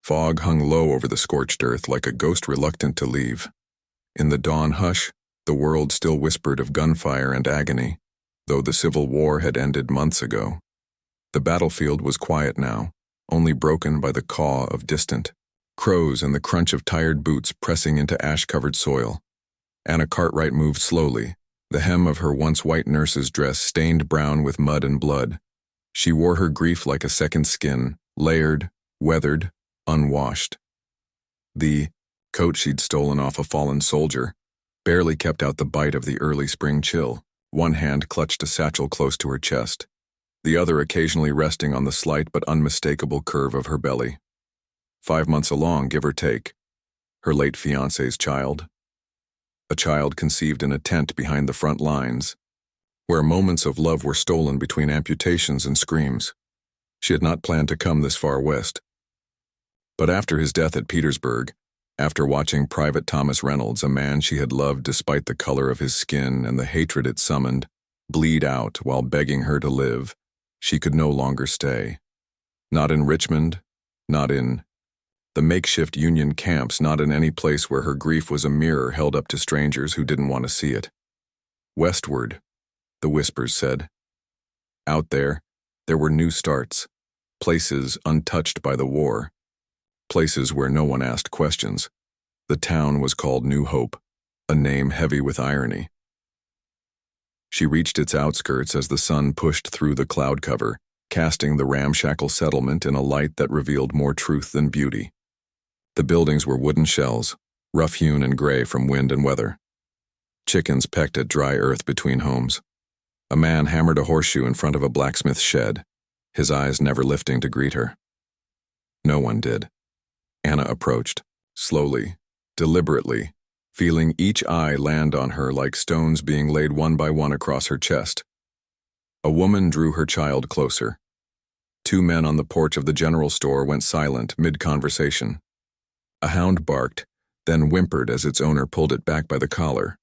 Fog hung low over the scorched earth like a ghost reluctant to leave. In the dawn hush, the world still whispered of gunfire and agony, though the Civil War had ended months ago. The battlefield was quiet now, only broken by the caw of distant crows and the crunch of tired boots pressing into ash-covered soil. Anna Cartwright moved slowly, the hem of her once white nurse's dress stained brown with mud and blood. She wore her grief like a second skin, layered, weathered, unwashed. The coat she'd stolen off a fallen soldier barely kept out the bite of the early spring chill. One hand clutched a satchel close to her chest, the other occasionally resting on the slight but unmistakable curve of her belly. 5 months along, give or take. Her late fiancé's child. A child conceived in a tent behind the front lines, where moments of love were stolen between amputations and screams. She had not planned to come this far west. But after his death at Petersburg, after watching Private Thomas Reynolds, a man she had loved despite the color of his skin and the hatred it summoned, bleed out while begging her to live, she could no longer stay. Not in Richmond, not in the makeshift Union camps, not in any place where her grief was a mirror held up to strangers who didn't want to see it. Westward, the whispers said. Out there were new starts, places untouched by the war, places where no one asked questions. The town was called New Hope, a name heavy with irony. She reached its outskirts as the sun pushed through the cloud cover, casting the ramshackle settlement in a light that revealed more truth than beauty. The buildings were wooden shells, rough-hewn and gray from wind and weather. Chickens pecked at dry earth between homes. A man hammered a horseshoe in front of a blacksmith's shed, his eyes never lifting to greet her. No one did. Anna approached, slowly, deliberately, feeling each eye land on her like stones being laid one by one across her chest. A woman drew her child closer. 2 men on the porch of the general store went silent mid-conversation. A hound barked, then whimpered as its owner pulled it back by the collar.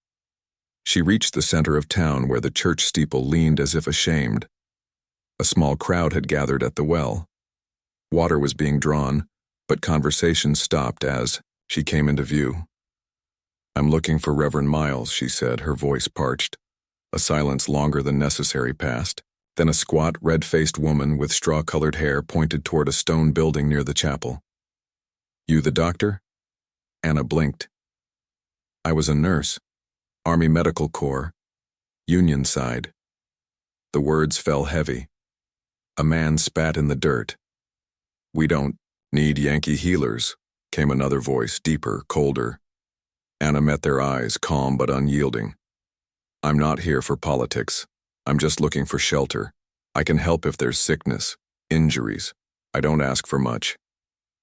She reached the center of town where the church steeple leaned as if ashamed. A small crowd had gathered at the well. Water was being drawn, but conversation stopped as she came into view. "I'm looking for Reverend Miles," she said, her voice parched. A silence longer than necessary passed. Then a squat, red-faced woman with straw-colored hair pointed toward a stone building near the chapel. "You the doctor?" Anna blinked. "I was a nurse. Army Medical Corps. Union side." The words fell heavy. A man spat in the dirt. "We don't need Yankee healers," came another voice, deeper, colder. Anna met their eyes, calm but unyielding. "I'm not here for politics. I'm just looking for shelter. I can help if there's sickness, injuries. I don't ask for much."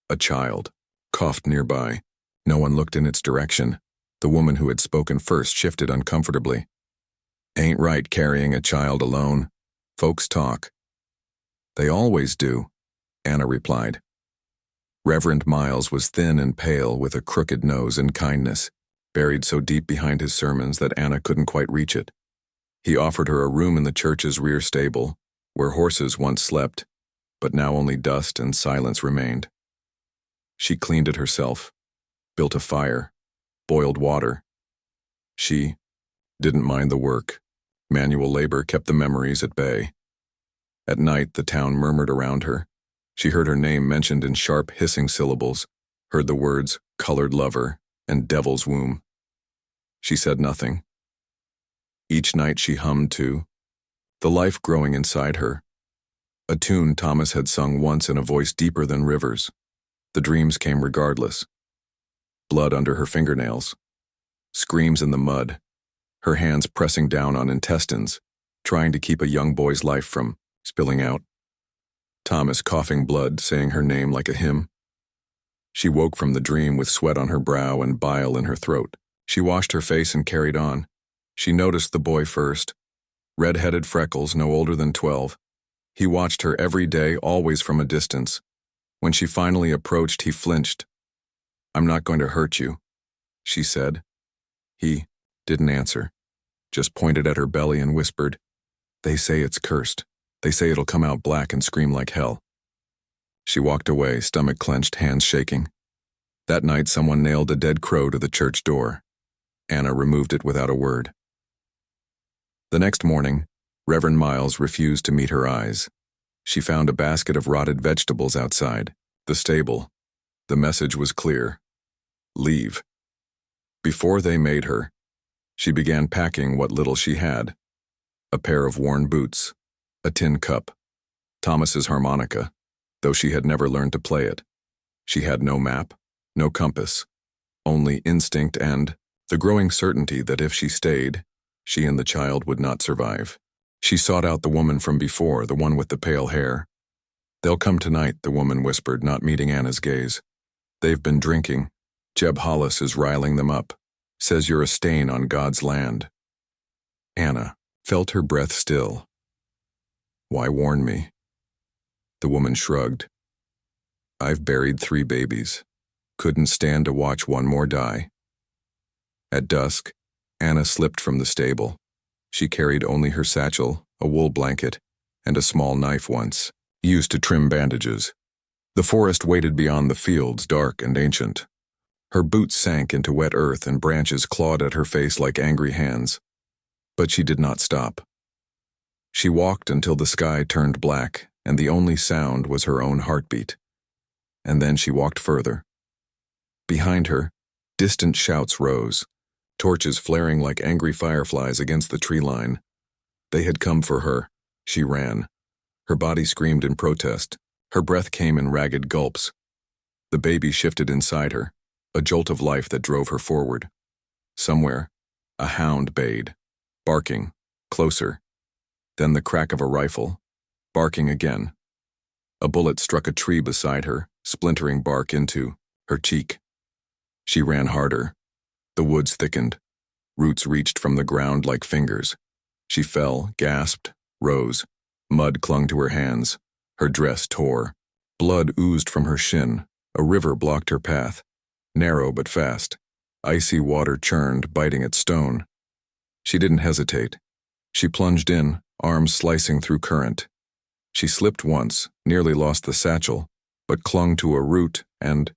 A child coughed nearby. No one looked in its direction. The woman who had spoken first shifted uncomfortably. "Ain't right carrying a child alone. Folks talk." "They always do," Anna replied. Reverend Miles was thin and pale with a crooked nose and kindness, buried so deep behind his sermons that Anna couldn't quite reach it. He offered her a room in the church's rear stable, where horses once slept, but now only dust and silence remained. She cleaned it herself, built a fire, boiled water. She didn't mind the work. Manual labor kept the memories at bay. At night, the town murmured around her. She heard her name mentioned in sharp, hissing syllables, heard the words colored lover and devil's womb. She said nothing. Each night she hummed to the life growing inside her, a tune Thomas had sung once in a voice deeper than rivers. The dreams came regardless. Blood under her fingernails, screams in the mud, her hands pressing down on intestines, trying to keep a young boy's life from spilling out. Thomas coughing blood, saying her name like a hymn. She woke from the dream with sweat on her brow and bile in her throat. She washed her face and carried on. She noticed the boy first. Red-headed freckles, no older than 12. He watched her every day, always from a distance. When she finally approached, he flinched. "I'm not going to hurt you," she said. He didn't answer, just pointed at her belly and whispered, "They say it's cursed. They say it'll come out black and scream like hell." She walked away, stomach clenched, hands shaking. That night, someone nailed a dead crow to the church door. Anna removed it without a word. The next morning, Reverend Miles refused to meet her eyes. She found a basket of rotted vegetables outside the stable. The message was clear. Leave. Before they made her, she began packing what little she had. A pair of worn boots, a tin cup, Thomas's harmonica, though she had never learned to play it. She had no map, no compass, only instinct and the growing certainty that if she stayed, she and the child would not survive. She sought out the woman from before, the one with the pale hair. "They'll come tonight," the woman whispered, not meeting Anna's gaze. "They've been drinking. Jeb Hollis is riling them up. Says you're a stain on God's land." Anna felt her breath still. "Why warn me?" The woman shrugged. "I've buried 3 babies. Couldn't stand to watch one more die." At dusk, Anna slipped from the stable. She carried only her satchel, a wool blanket, and a small knife once, used to trim bandages. The forest waited beyond the fields, dark and ancient. Her boots sank into wet earth and branches clawed at her face like angry hands. But she did not stop. She walked until the sky turned black, and the only sound was her own heartbeat. And then she walked further. Behind her, distant shouts rose, torches flaring like angry fireflies against the tree line. They had come for her. She ran. Her body screamed in protest. Her breath came in ragged gulps. The baby shifted inside her, a jolt of life that drove her forward. Somewhere, a hound bayed, barking, closer. Then the crack of a rifle, barking again. A bullet struck a tree beside her, splintering bark into her cheek. She ran harder. The woods thickened. Roots reached from the ground like fingers. She fell, gasped, rose. Mud clung to her hands. Her dress tore. Blood oozed from her shin. A river blocked her path. Narrow but fast. Icy water churned, biting at stone. She didn't hesitate. She plunged in, arms slicing through current. She slipped once, nearly lost the satchel, but clung to a root and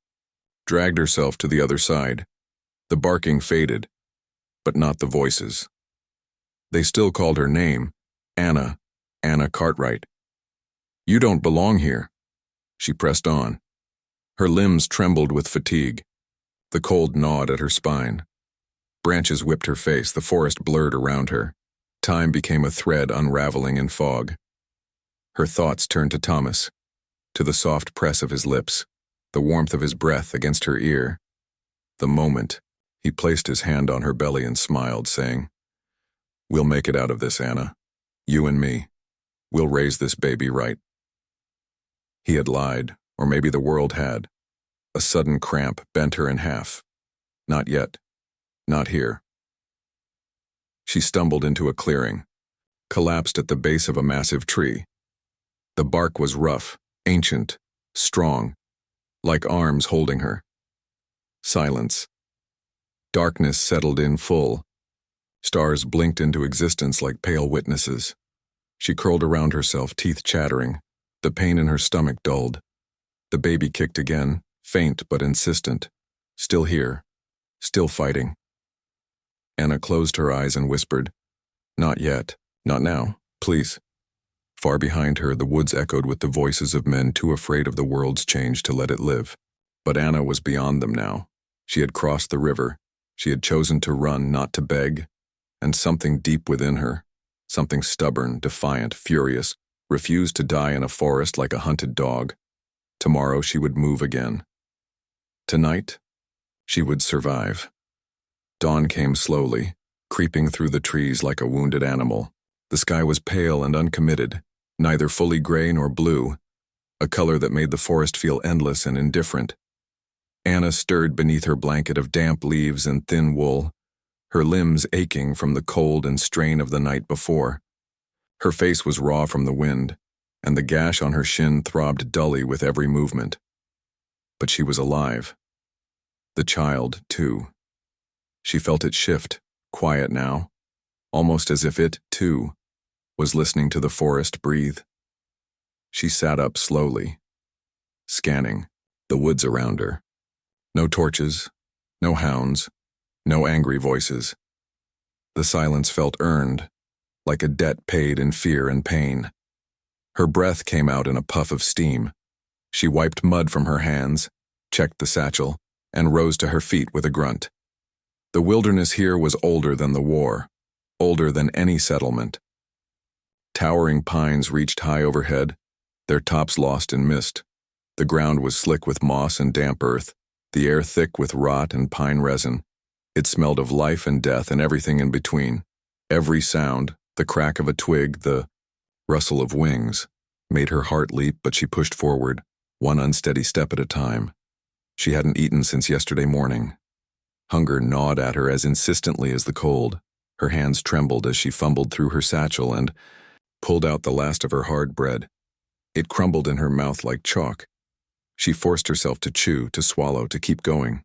dragged herself to the other side. The barking faded, but not the voices. They still called her name, Anna Cartwright. "You don't belong here." She pressed on. Her limbs trembled with fatigue. The cold gnawed at her spine. Branches whipped her face, the forest blurred around her. Time became a thread unraveling in fog. Her thoughts turned to Thomas, to the soft press of his lips, the warmth of his breath against her ear. The moment, he placed his hand on her belly and smiled, saying, "We'll make it out of this, Anna. You and me. We'll raise this baby right." He had lied, or maybe the world had. A sudden cramp bent her in half. Not yet. Not here. She stumbled into a clearing, collapsed at the base of a massive tree. The bark was rough, ancient, strong, like arms holding her. Silence. Darkness settled in full. Stars blinked into existence like pale witnesses. She curled around herself, teeth chattering. The pain in her stomach dulled. The baby kicked again, faint but insistent. Still here. Still fighting. Anna closed her eyes and whispered, "Not yet. Not now. Please." Far behind her, the woods echoed with the voices of men too afraid of the world's change to let it live. But Anna was beyond them now. She had crossed the river. She had chosen to run, not to beg. And something deep within her, something stubborn, defiant, furious, refused to die in a forest like a hunted dog. Tomorrow she would move again. Tonight, she would survive. Dawn came slowly, creeping through the trees like a wounded animal. The sky was pale and uncommitted, neither fully gray nor blue, a color that made the forest feel endless and indifferent. Anna stirred beneath her blanket of damp leaves and thin wool, her limbs aching from the cold and strain of the night before. Her face was raw from the wind, and the gash on her shin throbbed dully with every movement. But she was alive. The child, too. She felt it shift, quiet now, almost as if it, too, was listening to the forest breathe. She sat up slowly. scanning the woods around her. No torches, no hounds, no angry voices. The silence felt earned, like a debt paid in fear and pain. Her breath came out in a puff of steam. She wiped mud from her hands, checked the satchel, and rose to her feet with a grunt. The wilderness here was older than the war, older than any settlement. Towering pines reached high overhead, their tops lost in mist. The ground was slick with moss and damp earth, the air thick with rot and pine resin. It smelled of life and death and everything in between. Every sound, the crack of a twig, the rustle of wings, made her heart leap, but she pushed forward, one unsteady step at a time. She hadn't eaten since yesterday morning. Hunger gnawed at her as insistently as the cold. Her hands trembled as she fumbled through her satchel and pulled out the last of her hard bread. It crumbled in her mouth like chalk. She forced herself to chew, to swallow, to keep going.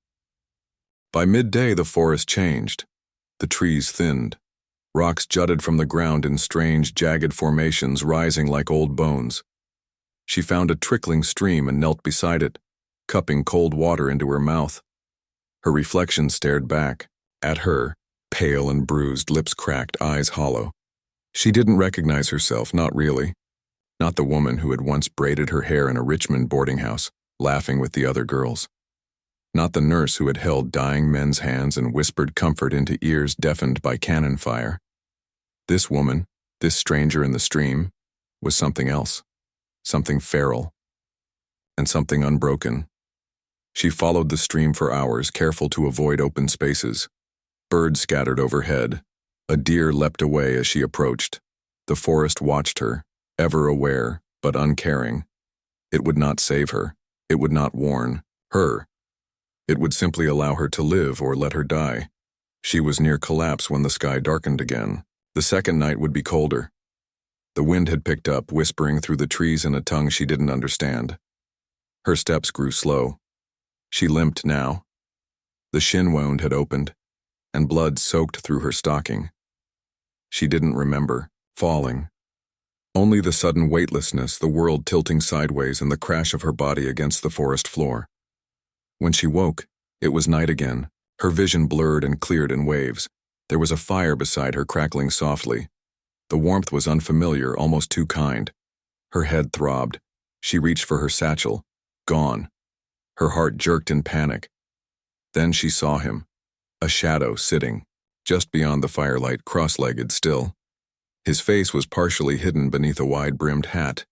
By midday, the forest changed. The trees thinned. Rocks jutted from the ground in strange, jagged formations, rising like old bones. She found a trickling stream and knelt beside it, cupping cold water into her mouth. Her reflection stared back, at her, pale and bruised, lips cracked, eyes hollow. She didn't recognize herself, not really. Not the woman who had once braided her hair in a Richmond boarding house, laughing with the other girls. Not the nurse who had held dying men's hands and whispered comfort into ears deafened by cannon fire. This woman, this stranger in the stream, was something else, something feral, and something unbroken. She followed the stream for hours, careful to avoid open spaces. Birds scattered overhead. A deer leapt away as she approached. The forest watched her, ever aware, but uncaring. It would not save her. It would not warn her. It would simply allow her to live or let her die. She was near collapse when the sky darkened again. The second night would be colder. The wind had picked up, whispering through the trees in a tongue she didn't understand. Her steps grew slow. She limped now. The shin wound had opened, and blood soaked through her stocking. She didn't remember falling. Only the sudden weightlessness, the world tilting sideways, and the crash of her body against the forest floor. When she woke, it was night again. Her vision blurred and cleared in waves. There was a fire beside her crackling softly. The warmth was unfamiliar, almost too kind. Her head throbbed. She reached for her satchel. Gone. Her heart jerked in panic. Then she saw him. A shadow sitting, just beyond the firelight, cross-legged still. His face was partially hidden beneath a wide-brimmed hat,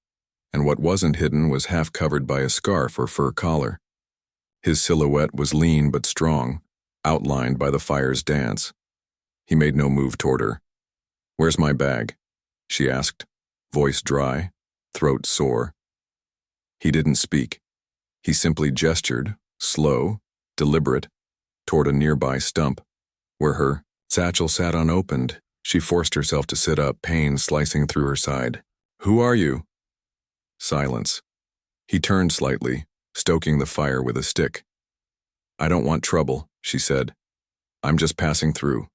and what wasn't hidden was half covered by a scarf or fur collar. His silhouette was lean but strong, outlined by the fire's dance. He made no move toward her. "Where's my bag?" she asked, voice dry, throat sore. He didn't speak. He simply gestured, slow, deliberate, toward a nearby stump, where her satchel sat unopened. She forced herself to sit up, pain slicing through her side. "Who are you?" Silence. He turned slightly, stoking the fire with a stick. "I don't want trouble," she said. "I'm just passing through."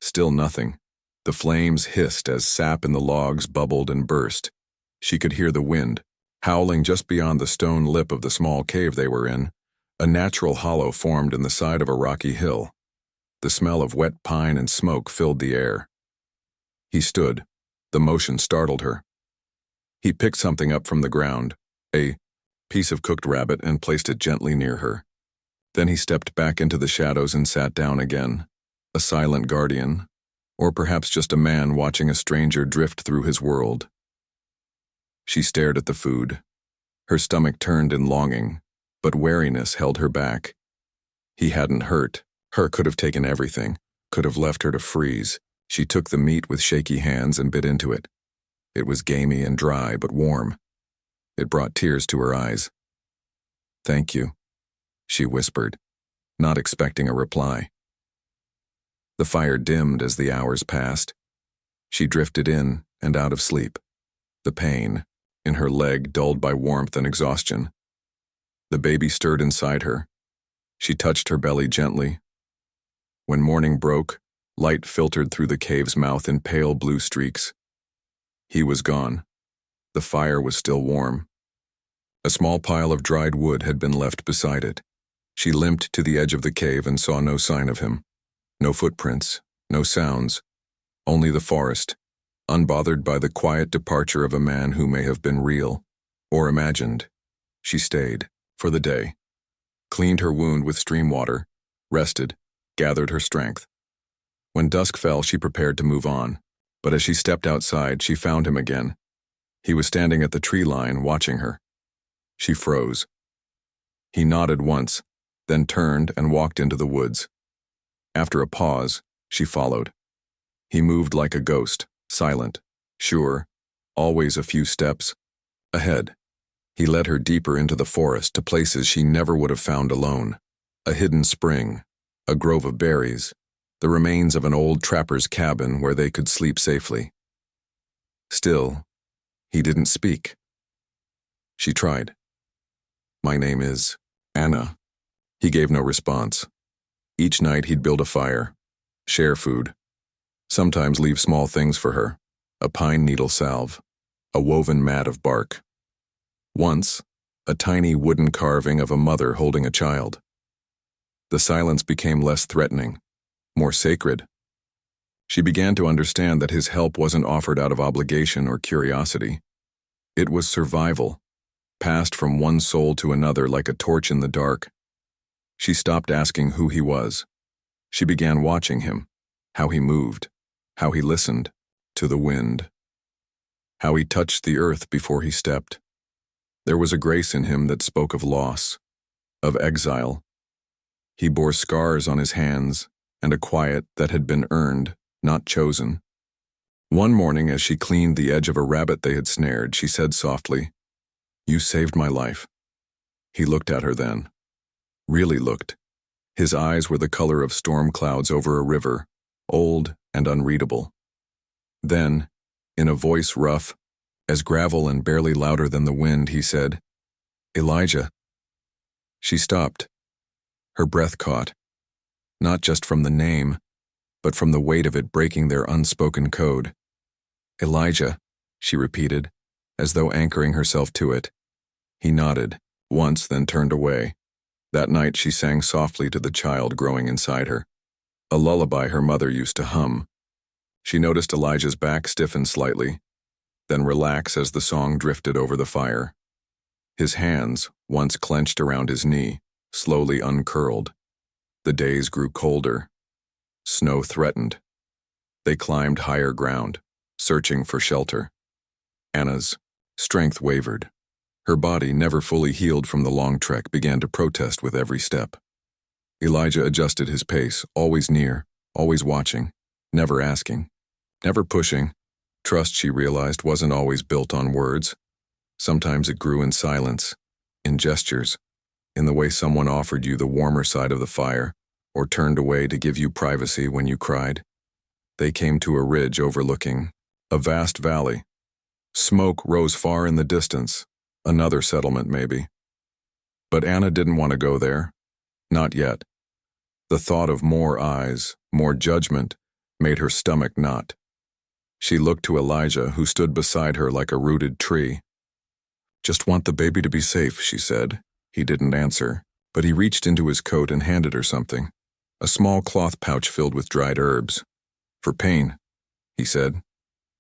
Still nothing. The flames hissed as sap in the logs bubbled and burst. She could hear the wind, howling just beyond the stone lip of the small cave they were in. A natural hollow formed in the side of a rocky hill. The smell of wet pine and smoke filled the air. He stood. The motion startled her. He picked something up from the ground, a piece of cooked rabbit, and placed it gently near her. Then he stepped back into the shadows and sat down again, a silent guardian, or perhaps just a man watching a stranger drift through his world. She stared at the food. Her stomach turned in longing, but wariness held her back. He hadn't hurt. Her could have taken everything, could have left her to freeze. She took the meat with shaky hands and bit into it. It was gamey and dry, but warm. It brought tears to her eyes. "Thank you," she whispered, not expecting a reply. The fire dimmed as the hours passed. She drifted in and out of sleep, the pain in her leg dulled by warmth and exhaustion. The baby stirred inside her. She touched her belly gently. When morning broke, light filtered through the cave's mouth in pale blue streaks. He was gone. The fire was still warm. A small pile of dried wood had been left beside it. She limped to the edge of the cave and saw no sign of him. No footprints, no sounds, only the forest, unbothered by the quiet departure of a man who may have been real, or imagined. She stayed, for the day, cleaned her wound with stream water, rested, gathered her strength. When dusk fell, she prepared to move on, but as she stepped outside, she found him again. He was standing at the tree line, watching her. She froze. He nodded once, then turned and walked into the woods. After a pause, she followed. He moved like a ghost, silent, sure, always a few steps ahead. He led her deeper into the forest to places she never would have found alone. A hidden spring, a grove of berries, the remains of an old trapper's cabin where they could sleep safely. Still, he didn't speak. She tried. "My name is Anna." He gave no response. Each night he'd build a fire, share food, sometimes leave small things for her, a pine needle salve, a woven mat of bark. Once, a tiny wooden carving of a mother holding a child. The silence became less threatening, more sacred. She began to understand that his help wasn't offered out of obligation or curiosity. It was survival, passed from one soul to another like a torch in the dark. She stopped asking who he was. She began watching him, how he moved, how he listened to the wind, how he touched the earth before he stepped. There was a grace in him that spoke of loss, of exile. He bore scars on his hands and a quiet that had been earned, not chosen. One morning, as she cleaned the edge of a rabbit they had snared, she said softly, "You saved my life." He looked at her then. Really looked. His eyes were the color of storm clouds over a river, old and unreadable. Then, in a voice rough, as gravel and barely louder than the wind, he said, "Elijah." She stopped. Her breath caught, not just from the name, but from the weight of it breaking their unspoken code. "Elijah," she repeated, as though anchoring herself to it. He nodded, once, then turned away. That night she sang softly to the child growing inside her, a lullaby her mother used to hum. She noticed Elijah's back stiffen slightly, then relax as the song drifted over the fire. His hands, once clenched around his knee, slowly uncurled. The days grew colder. Snow threatened. They climbed higher ground, searching for shelter. Anna's strength wavered. Her body, never fully healed from the long trek, began to protest with every step. Elijah adjusted his pace, always near, always watching, never asking, never pushing. Trust, she realized, wasn't always built on words. Sometimes it grew in silence, in gestures, in the way someone offered you the warmer side of the fire, or turned away to give you privacy when you cried. They came to a ridge overlooking a vast valley. Smoke rose far in the distance, another settlement maybe. But Anna didn't want to go there. Not yet. The thought of more eyes, more judgment, made her stomach knot. She looked to Elijah, who stood beside her like a rooted tree. "Just want the baby to be safe," she said. He didn't answer, but he reached into his coat and handed her something, a small cloth pouch filled with dried herbs. "For pain," he said.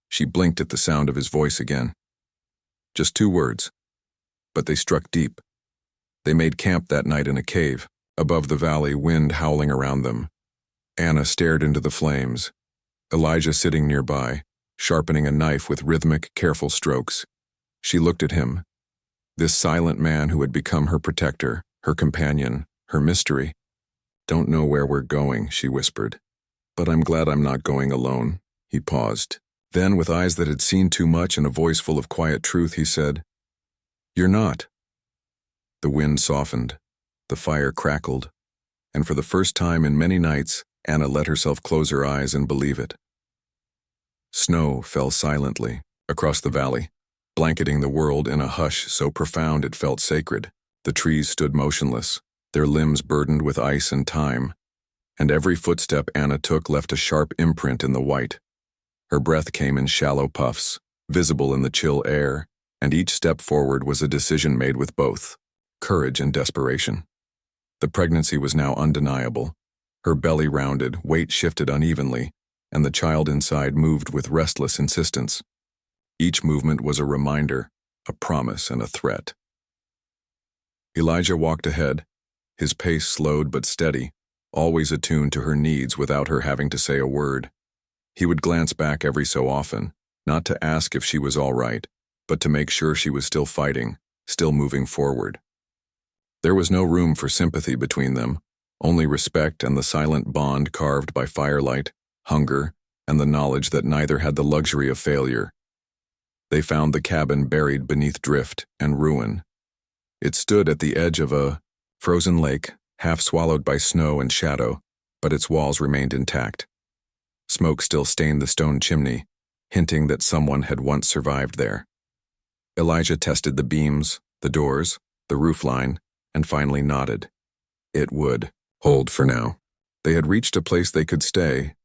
She blinked at the sound of his voice again. Just 2 words, but they struck deep. They made camp that night in a cave, above the valley, wind howling around them. Anna stared into the flames, Elijah sitting nearby, sharpening a knife with rhythmic, careful strokes. She looked at him, this silent man who had become her protector, her companion, her mystery. "Don't know where we're going," she whispered. "But I'm glad I'm not going alone." He paused. Then, with eyes that had seen too much and a voice full of quiet truth, he said, "You're not." The wind softened, the fire crackled, and for the first time in many nights, Anna let herself close her eyes and believe it. Snow fell silently across the valley, blanketing the world in a hush so profound it felt sacred. The trees stood motionless, their limbs burdened with ice and time, and every footstep Anna took left a sharp imprint in the white. Her breath came in shallow puffs, visible in the chill air, and each step forward was a decision made with both courage and desperation. The pregnancy was now undeniable. Her belly rounded, weight shifted unevenly, and the child inside moved with restless insistence. Each movement was a reminder, a promise, and a threat. Elijah walked ahead, his pace slowed but steady, always attuned to her needs without her having to say a word. He would glance back every so often, not to ask if she was all right, but to make sure she was still fighting, still moving forward. There was no room for sympathy between them, only respect and the silent bond carved by firelight, hunger, and the knowledge that neither had the luxury of failure. They found the cabin buried beneath drift and ruin. It stood at the edge of a frozen lake, half swallowed by snow and shadow, but its walls remained intact. Smoke still stained the stone chimney, hinting that someone had once survived there. Elijah tested the beams, the doors, the roofline, and finally nodded. It would hold for now. They had reached a place they could stay,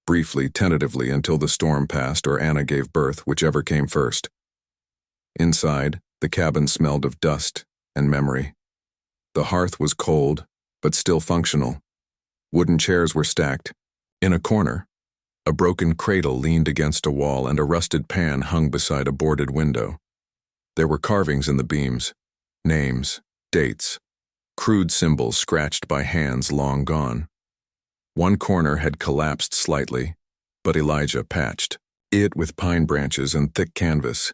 briefly, tentatively, until the storm passed or Anna gave birth, whichever came first. Inside, the cabin smelled of dust and memory. The hearth was cold, but still functional. Wooden chairs were stacked. In a corner, a broken cradle leaned against a wall and a rusted pan hung beside a boarded window. There were carvings in the beams, names, dates, crude symbols scratched by hands long gone. One corner had collapsed slightly, but Elijah patched it with pine branches and thick canvas.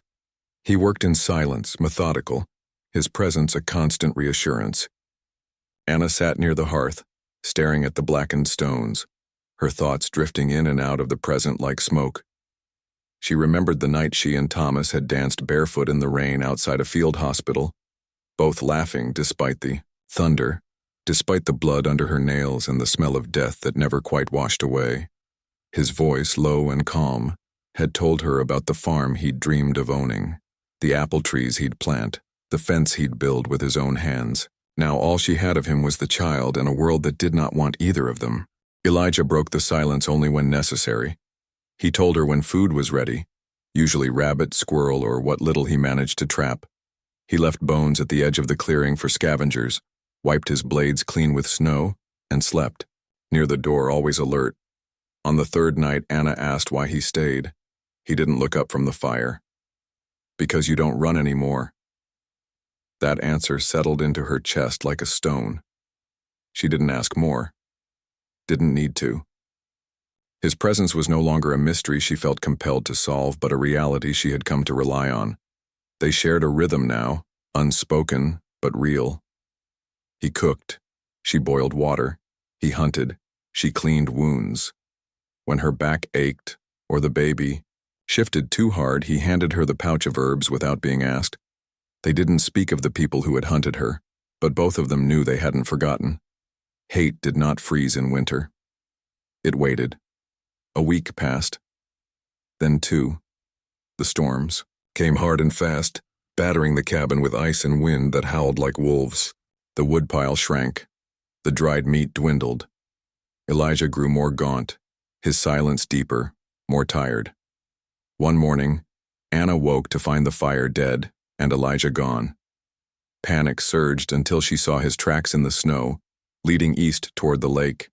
He worked in silence, methodical, his presence a constant reassurance. Anna sat near the hearth, staring at the blackened stones, her thoughts drifting in and out of the present like smoke. She remembered the night she and Thomas had danced barefoot in the rain outside a field hospital, both laughing despite the thunder, despite the blood under her nails and the smell of death that never quite washed away. His voice, low and calm, had told her about the farm he'd dreamed of owning, the apple trees he'd plant, the fence he'd build with his own hands. Now all she had of him was the child and a world that did not want either of them. Elijah broke the silence only when necessary. He told her when food was ready, usually rabbit, squirrel, or what little he managed to trap. He left bones at the edge of the clearing for scavengers, wiped his blades clean with snow, and slept, near the door, always alert. On the third night, Anna asked why he stayed. He didn't look up from the fire. Because you don't run anymore. That answer settled into her chest like a stone. She didn't ask more. Didn't need to. His presence was no longer a mystery she felt compelled to solve, but a reality she had come to rely on. They shared a rhythm now, unspoken, but real. He cooked. She boiled water. He hunted. She cleaned wounds. When her back ached, or the baby shifted too hard, he handed her the pouch of herbs without being asked. They didn't speak of the people who had hunted her, but both of them knew they hadn't forgotten. Hate did not freeze in winter. It waited. A week passed. Then two. The storms came hard and fast, battering the cabin with ice and wind that howled like wolves. The woodpile shrank. The dried meat dwindled. Elijah grew more gaunt, his silence deeper, more tired. One morning, Anna woke to find the fire dead and Elijah gone. Panic surged until she saw his tracks in the snow, leading east toward the lake.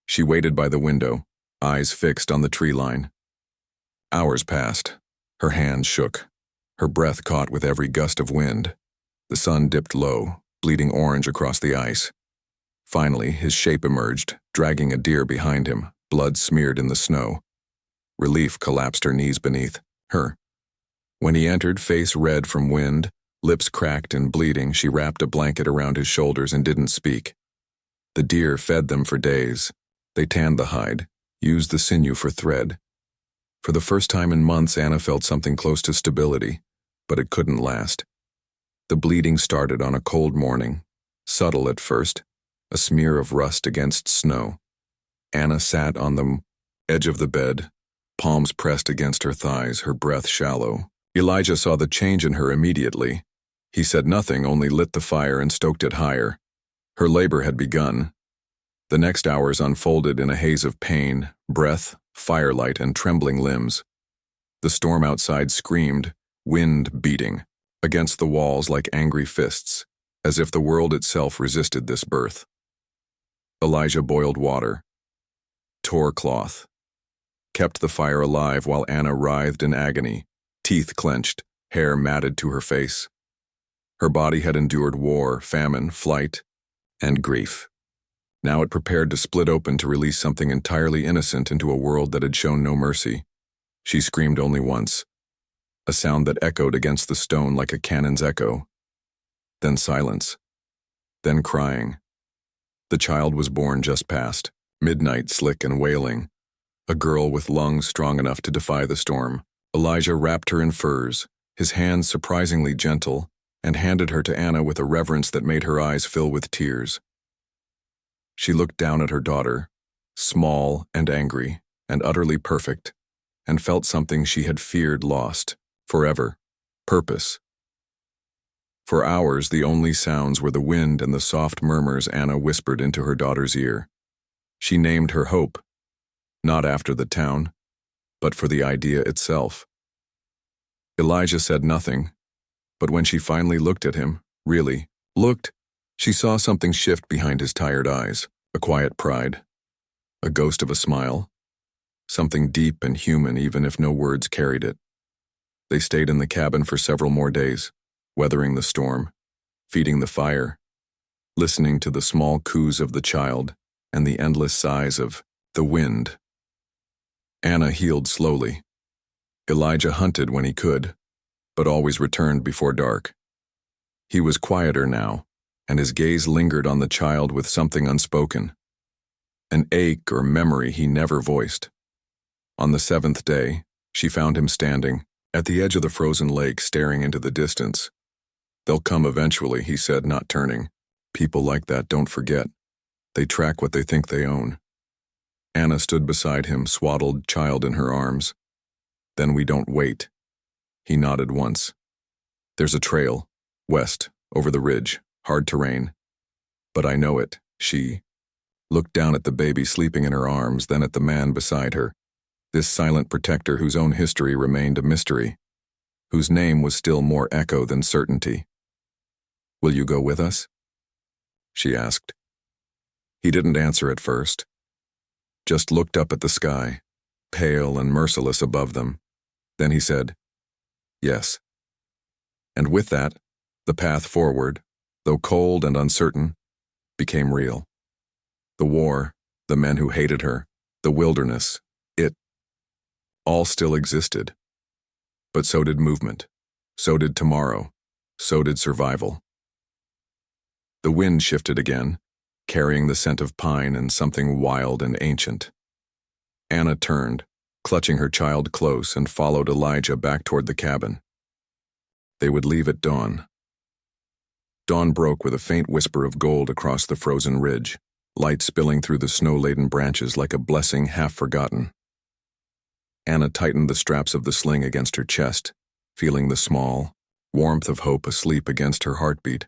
She waited by the window, eyes fixed on the tree line. Hours passed. Her hands shook. Her breath caught with every gust of wind. The sun dipped low, bleeding orange across the ice. Finally, his shape emerged, dragging a deer behind him, blood smeared in the snow. Relief collapsed her knees beneath her. When he entered, face red from wind, lips cracked and bleeding, she wrapped a blanket around his shoulders and didn't speak. The deer fed them for days. They tanned the hide, used the sinew for thread. For the first time in months, Anna felt something close to stability, but it couldn't last. The bleeding started on a cold morning, subtle at first, a smear of rust against snow. Anna sat on the edge of the bed, palms pressed against her thighs, her breath shallow. Elijah saw the change in her immediately. He said nothing, only lit the fire and stoked it higher. Her labor had begun. The next hours unfolded in a haze of pain, breath, firelight, and trembling limbs. The storm outside screamed, wind beating. against the walls like angry fists, as if the world itself resisted this birth. Elijah boiled water, tore cloth, kept the fire alive while Anna writhed in agony, teeth clenched, hair matted to her face. Her body had endured war, famine, flight, and grief. Now it prepared to split open to release something entirely innocent into a world that had shown no mercy. She screamed only once, a sound that echoed against the stone like a cannon's echo. Then silence. Then crying. The child was born just past, midnight slick and wailing, a girl with lungs strong enough to defy the storm. Elijah wrapped her in furs, his hands surprisingly gentle, and handed her to Anna with a reverence that made her eyes fill with tears. She looked down at her daughter, small and angry and utterly perfect, and felt something she had feared lost, forever, purpose. For hours, the only sounds were the wind and the soft murmurs Anna whispered into her daughter's ear. She named her Hope, not after the town, but for the idea itself. Elijah said nothing, but when she finally looked at him, really looked, she saw something shift behind his tired eyes, a quiet pride, a ghost of a smile, something deep and human even if no words carried it. They stayed in the cabin for several more days, weathering the storm, feeding the fire, listening to the small coos of the child and the endless sighs of the wind. Anna healed slowly. Elijah hunted when he could, but always returned before dark. He was quieter now, and his gaze lingered on the child with something unspoken, an ache or memory he never voiced. On the 7th day, she found him standing at the edge of the frozen lake, staring into the distance. "They'll come eventually," he said, not turning. "People like that don't forget. They track what they think they own." Anna stood beside him, swaddled child in her arms. "Then we don't wait." He nodded once. "There's a trail, west, over the ridge, hard terrain. But I know it." She looked down at the baby sleeping in her arms, then at the man beside her, this silent protector whose own history remained a mystery, whose name was still more echo than certainty. "Will you go with us?" she asked. He didn't answer at first, just looked up at the sky, pale and merciless above them. Then he said, "Yes." And with that, the path forward, though cold and uncertain, became real. The war, the men who hated her, the wilderness, it all still existed. But so did movement, so did tomorrow, so did survival. The wind shifted again, carrying the scent of pine and something wild and ancient. Anna turned, clutching her child close, and followed Elijah back toward the cabin. They would leave at dawn. Dawn broke with a faint whisper of gold across the frozen ridge, light spilling through the snow-laden branches like a blessing half forgotten. Anna tightened the straps of the sling against her chest, feeling the small warmth of hope asleep against her heartbeat.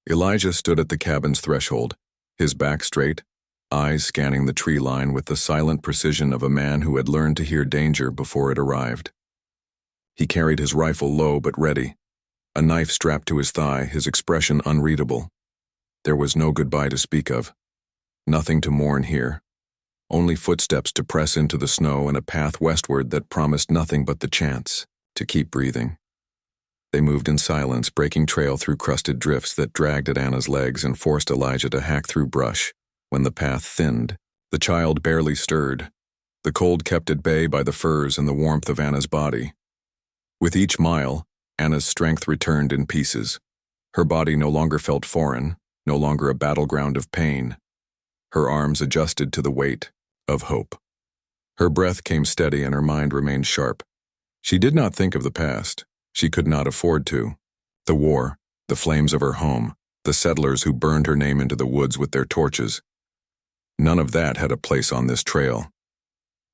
Elijah stood at the cabin's threshold, his back straight, eyes scanning the tree line with the silent precision of a man who had learned to hear danger before it arrived. He carried his rifle low but ready, a knife strapped to his thigh, his expression unreadable. There was no goodbye to speak of, nothing to mourn here, only footsteps to press into the snow and a path westward that promised nothing but the chance to keep breathing. They moved in silence, breaking trail through crusted drifts that dragged at Anna's legs and forced Elijah to hack through brush. When the path thinned, the child barely stirred, the cold kept at bay by the furs and the warmth of Anna's body. With each mile, Anna's strength returned in pieces. Her body no longer felt foreign, no longer a battleground of pain. Her arms adjusted to the weight of hope. Her breath came steady and her mind remained sharp. She did not think of the past. She could not afford to. The war, the flames of her home, the settlers who burned her name into the woods with their torches. None of that had a place on this trail.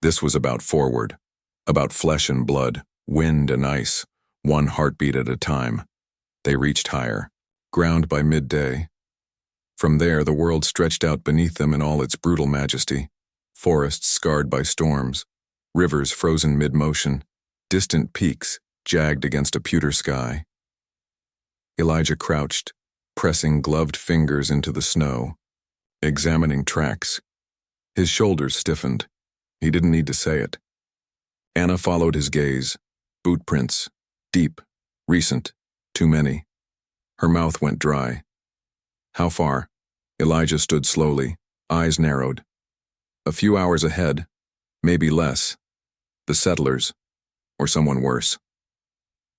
This was about forward, about flesh and blood, wind and ice, one heartbeat at a time. They reached higher, ground by midday. From there, the world stretched out beneath them in all its brutal majesty, forests scarred by storms, rivers frozen mid-motion, distant peaks jagged against a pewter sky. Elijah crouched, pressing gloved fingers into the snow, examining tracks. His shoulders stiffened. He didn't need to say it. Anna followed his gaze. Boot prints. Deep. Recent. Too many. Her mouth went dry. How far? Elijah stood slowly, eyes narrowed. A few hours ahead. Maybe less. The settlers. Or someone worse.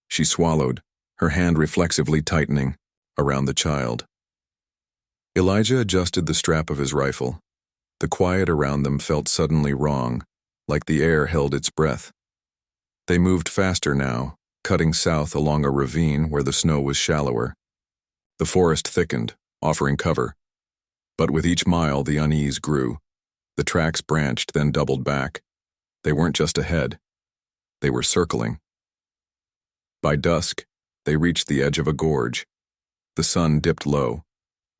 She swallowed, her hand reflexively tightening around the child. Elijah adjusted the strap of his rifle. The quiet around them felt suddenly wrong, like the air held its breath. They moved faster now, cutting south along a ravine where the snow was shallower. The forest thickened, offering cover. But with each mile, the unease grew. The tracks branched, then doubled back. They weren't just ahead. They were circling. By dusk, they reached the edge of a gorge. The sun dipped low,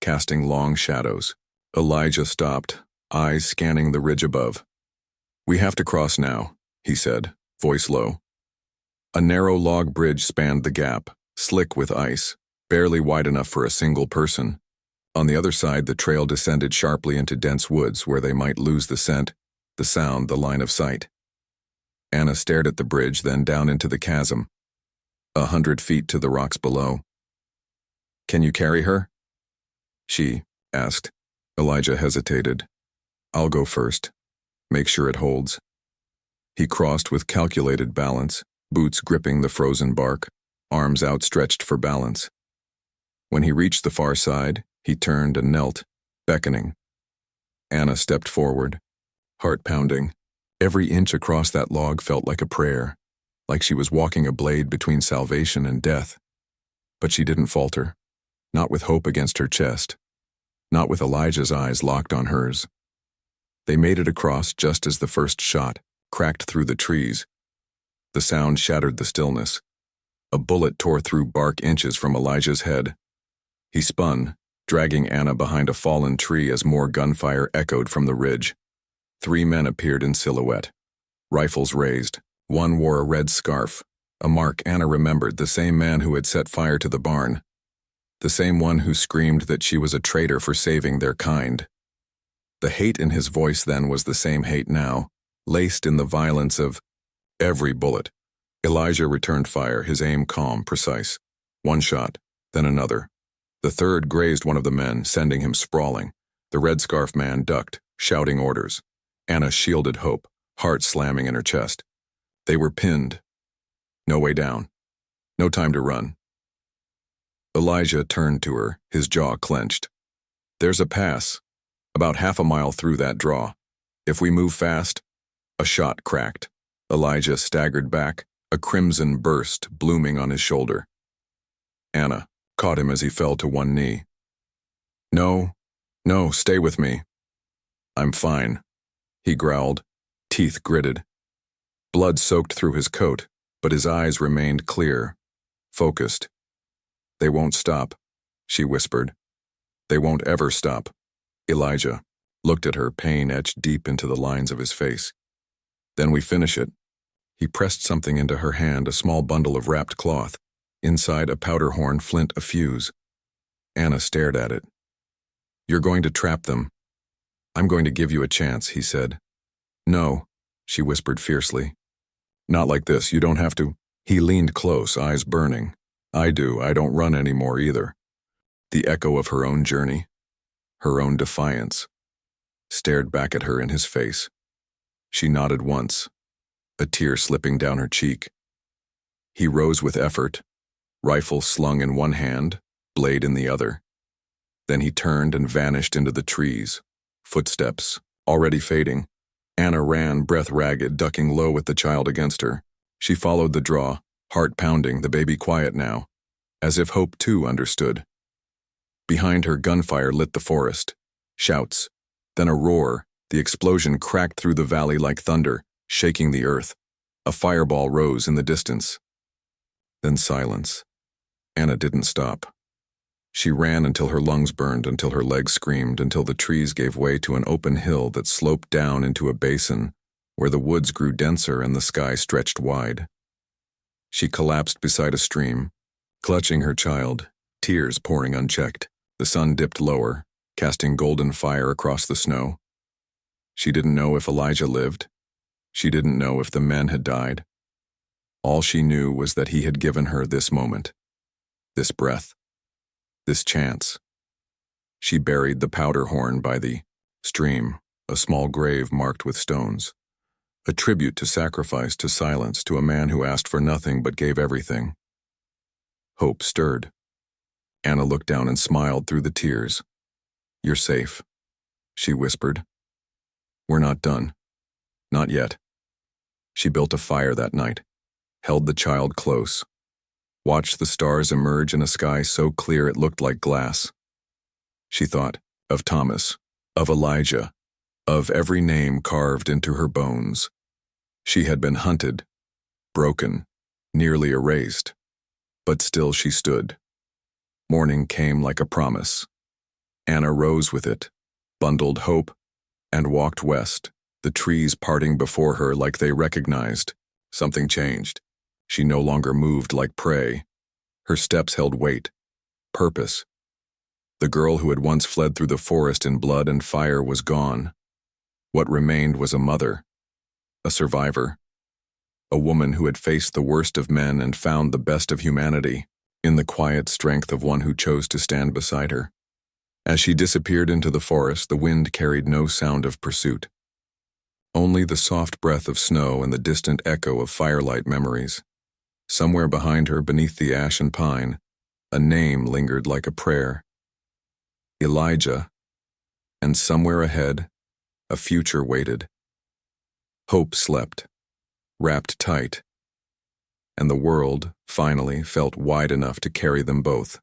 casting long shadows. Elijah stopped, eyes scanning the ridge above. "We have to cross now," he said, voice low. A narrow log bridge spanned the gap, slick with ice, barely wide enough for a single person. On the other side, the trail descended sharply into dense woods where they might lose the scent, the sound, the line of sight. Anna stared at the bridge, then down into the chasm, 100 feet to the rocks below. "Can you carry her?" She asked. Elijah hesitated. "I'll go first. Make sure it holds." He crossed with calculated balance, boots gripping the frozen bark, arms outstretched for balance. When he reached the far side, he turned and knelt, beckoning. Anna stepped forward, heart pounding. Every inch across that log felt like a prayer, like she was walking a blade between salvation and death. But she didn't falter, not with hope against her chest, not with Elijah's eyes locked on hers. They made it across just as the first shot cracked through the trees. The sound shattered the stillness. A bullet tore through bark inches from Elijah's head. He spun, dragging Anna behind a fallen tree as more gunfire echoed from the ridge. 3 men appeared in silhouette, rifles raised. One wore a red scarf, a mark Anna remembered, the same man who had set fire to the barn, the same one who screamed that she was a traitor for saving their kind. The hate in his voice then was the same hate now, laced in the violence of every bullet. Elijah returned fire, his aim calm, precise. One shot, then another. The third grazed one of the men, sending him sprawling. The red scarf man ducked, shouting orders. Anna shielded hope, heart slamming in her chest. They were pinned. No way down. No time to run. Elijah turned to her, his jaw clenched. "There's a pass, about half a mile through that draw. If we move fast..." A shot cracked. Elijah staggered back, a crimson burst blooming on his shoulder. Anna caught him as he fell to one knee. No, stay with me." "I'm fine," he growled, teeth gritted. Blood soaked through his coat, but his eyes remained clear, focused. "They won't stop," she whispered. "They won't ever stop." Elijah looked at her, pain etched deep into the lines of his face. "Then we finish it." He pressed something into her hand, a small bundle of wrapped cloth. Inside, a powder horn, flint, a fuse. Anna stared at it. "You're going to trap them." "I'm going to give you a chance," he said. "No," she whispered fiercely. "Not like this, you don't have to." He leaned close, eyes burning. "I do, I don't run anymore either." The echo of her own journey, her own defiance, stared back at her in his face. She nodded once, a tear slipping down her cheek. He rose with effort, rifle slung in one hand, blade in the other. Then he turned and vanished into the trees, footsteps already fading. Anna ran, breath ragged, ducking low with the child against her. She followed the draw, heart pounding, the baby quiet now, as if hope too understood. Behind her, gunfire lit the forest. Shouts, then a roar. The explosion cracked through the valley like thunder, shaking the earth. A fireball rose in the distance. Then silence. Anna didn't stop. She ran until her lungs burned, until her legs screamed, until the trees gave way to an open hill that sloped down into a basin where the woods grew denser and the sky stretched wide. She collapsed beside a stream, clutching her child, tears pouring unchecked. The sun dipped lower, casting golden fire across the snow. She didn't know if Elijah lived. She didn't know if the men had died. All she knew was that he had given her this moment, this breath, this chance. She buried the powder horn by the stream, a small grave marked with stones, a tribute to sacrifice, to silence, to a man who asked for nothing but gave everything. Hope stirred. Anna looked down and smiled through the tears. "You're safe," she whispered. "We're not done. Not yet." She built a fire that night, held the child close, watched the stars emerge in a sky so clear it looked like glass. She thought of Thomas, of Elijah, of every name carved into her bones. She had been hunted, broken, nearly erased, but still she stood. Morning came like a promise. Anna rose with it, bundled hope, and walked west, the trees parting before her like they recognized. Something changed. She no longer moved like prey. Her steps held weight, purpose. The girl who had once fled through the forest in blood and fire was gone. What remained was a mother, a survivor, a woman who had faced the worst of men and found the best of humanity in the quiet strength of one who chose to stand beside her. As she disappeared into the forest, the wind carried no sound of pursuit. Only the soft breath of snow and the distant echo of firelight memories. Somewhere behind her, beneath the ash and pine, a name lingered like a prayer. Elijah. And somewhere ahead, a future waited. Hope slept, wrapped tight, and the world, finally, felt wide enough to carry them both.